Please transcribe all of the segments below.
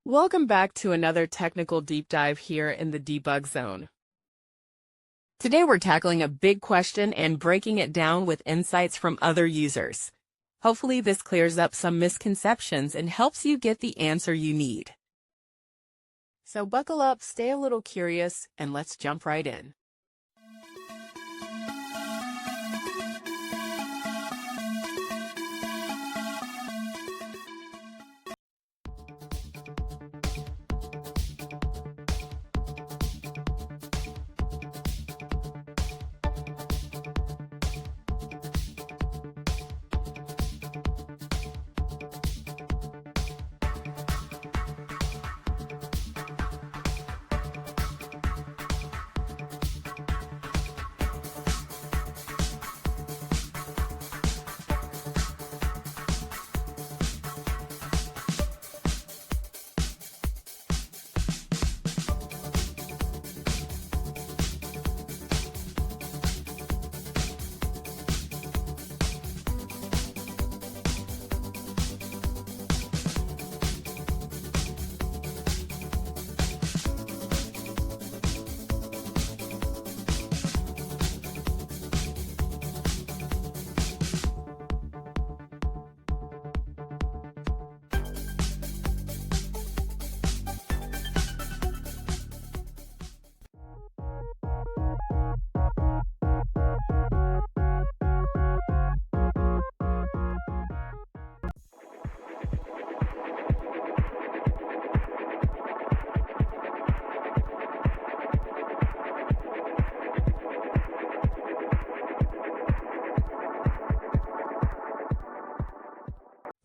Welcome back to another technical deep dive here in the debug zone. Today we're tackling a big question and breaking it down with insights from other users. Hopefully this clears up some misconceptions and helps you get the answer you need. So buckle up, stay a little curious, and let's jump right in.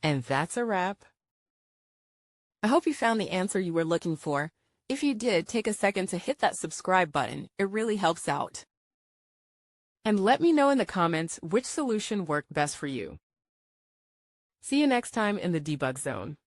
And that's a wrap. I hope you found the answer you were looking for. If you did, take a second to hit that subscribe button. It really helps out. And let me know in the comments which solution worked best for you. See you next time in the debug zone.